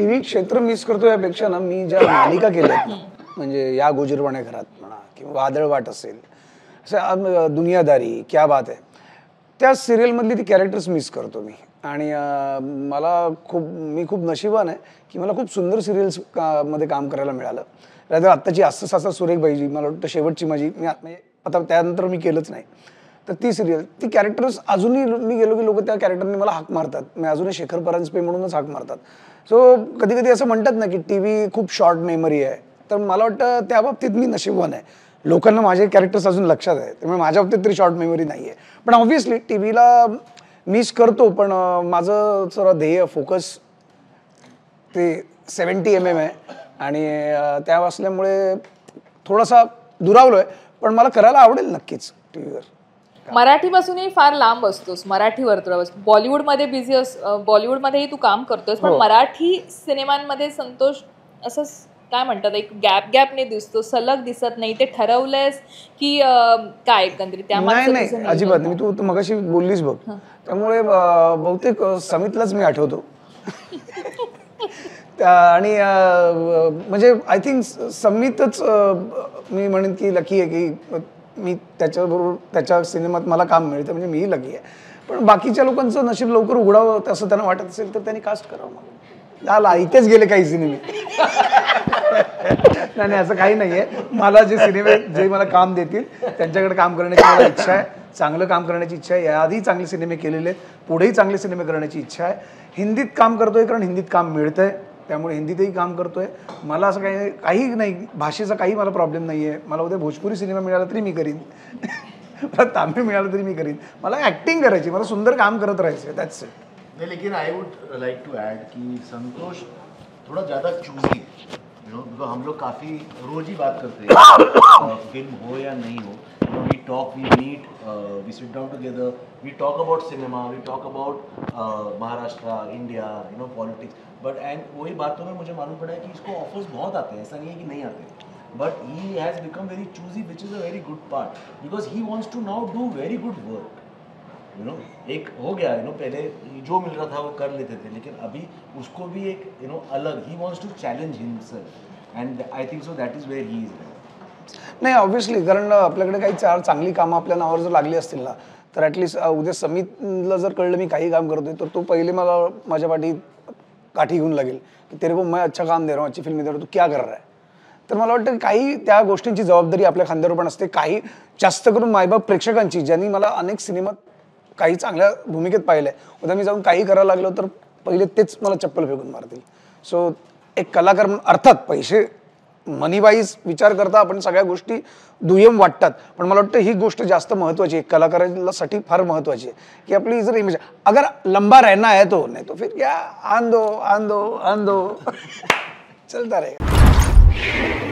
TV क्षेत्र miss करतो यापेक्षा ना मी ज्या मालिका केल्या म्हणजे या गोजीरवाण्या घरात म्हणा किंवा वादळवाट असेल, असं दुनियादारी, क्या बात आहे, त्या सिरियलमधली ती कॅरेक्टर्स मिस करतो मी. आणि मी खूप नशिबान आहे की मला खूप सुंदर सिरियल्स मध्ये काम करायला मिळालं. रादर आत्ताची असं सासा सुरेख बाईजी मला वाटतं शेवटची माझी म्हणजे आता त्यानंतर मी केलंच नाही, तर ती सिरियल, ती कॅरेक्टर्स अजूनही मी गेलो की लोक त्या कॅरेक्टरने मला हाक मारतात. मी अजूनही शेखर परांजपे म्हणूनच हाक मारतात. सो कधी कधी असं म्हणतात ना की टीव्ही खूप शॉर्ट मेमरी आहे, तर मला वाटतं त्या बाबतीत मी नशीबवान आहे. लोकांना माझे कॅरेक्टर्स अजून लक्षात आहे, त्यामुळे माझ्या बाबतीत तरी शॉर्ट मेमरी नाही आहे. पण ऑब्व्हियसली टीव्हीला मिस करतो, पण माझं जरा ध्येय फोकस ते 70 mm आहे आणि त्या असल्यामुळे थोडासा दुरावलोय, पण मला करायला आवडेल नक्कीच टीव्हीवर. मराठीपासूनही फार लांब असतोस, मराठी वर्तुळावर. बॉलिवूडमध्ये बिझी बॉलिवूडमध्येही तू काम करतोस, पण मराठी सिनेमांमध्ये संतोष असं काय म्हणतात एक गॅपने दिसतो, सलग दिसत नाही. ते ठरवलंयस की काय एकंदरीत त्यामध्ये? नाही अजिबात नाही. तू मगाशी बोललीस बघ, त्यामुळे बहुतेक समितलाच मी आठवतो. आणि म्हणजे आय थिंक समितच मी म्हणेन की लकी आहे की मी त्याच्याबरोबर त्याच्या सिनेमात मला काम मिळतं, म्हणजे मीही लकी आहे. पण बाकीच्या लोकांचं नशीब लवकर उघडावं असं त्यांना वाटत असेल तर त्यांनी कास्ट करावं. मला इथेच गेले काही सिनेमे. नाही असं काही नाहीये. मला जे मला काम देतील त्यांच्याकडे काम करण्याची मला इच्छा आहे, चांगलं काम करण्याची इच्छा आहे. याआधी चांगले सिनेमे केलेले आहेत, पुढेही चांगले सिनेमे करण्याची इच्छा आहे. हिंदीत काम करतोय कारण हिंदीत काम मिळतंय, त्यामुळे हिंदीतही काम करतोय. मला असं काही नाही, भाषेचा काही मला प्रॉब्लेम नाही आहे. मला उद्या भोजपुरी सिनेमा मिळाला तरी मी करीन, मला तामिळ मिळालं तरी मी करीन. मला ॲक्टिंग करायची, मला सुंदर काम करत राहायचं, दॅट्स इट. नहीं, लेकिन I would like to add कि संतोष थोड़ा ज़्यादा चूजी, यू नो, बिकॉज हम लोग काफ़ी रोज ही बात करते हैं, फिल्म हो या नहीं हो. We talk, we meet, we sit down together, we talk about cinema, we talk about Maharashtra, India, you know, politics. But and वही बातों में मुझे मालूम पड़ा है कि इसको ऑफर्स बहुत आते हैं, ऐसा नहीं है कि नहीं आते. But he has become very choosy, which is a very good part, because he wants to now do very good work. You know, एक हो गया, यू नो, पहले जो मिल रहा था वो कर लेते थे, लेकिन अभी उसको भी एक, यू नो, अलग, he wants to challenge himself, and I think so that is where he is. नाही ऑब्व्हियसली, कारण आपल्याकडे काही चार चांगली कामं आपल्या नावावर जर लागली असतील ना, तर ॲटलिस्ट उद्या समितला जर कळलं मी काही काम करतोय, तर तो पहिले मला माझ्या पाठी काठी घेऊन लागेल की तेरे को मैं अच्छा काम दे रहा हूँ, अच्छी फिल्म दे रहा हूँ, तू क्या कर रहा है. तर मला वाटतं काही त्या गोष्टींची जबाबदारी आपल्या खांद्यावर पण असते. काही जास्त करून मायबाप प्रेक्षकांची, ज्यांनी मला अनेक सिनेमात काही चांगल्या भूमिकेत पाहिलंय, उद्या मी जाऊन काही करायला लागलो तर पहिले तेच मला चप्पल फेकून मारतील. सो एक कलाकार म्हणून अर्थात पैसे मनी वाईज विचार करता आपण सगळ्या गोष्टी दुय्यम वाटतात, पण मला वाटतं ही गोष्ट जास्त महत्त्वाची आहे, कलाकारासाठी फार महत्त्वाची आहे की आपली जर इमेज अगर लंबा रहना है तो, नहीं तो फिर क्या, आन दो चलता रहेगा.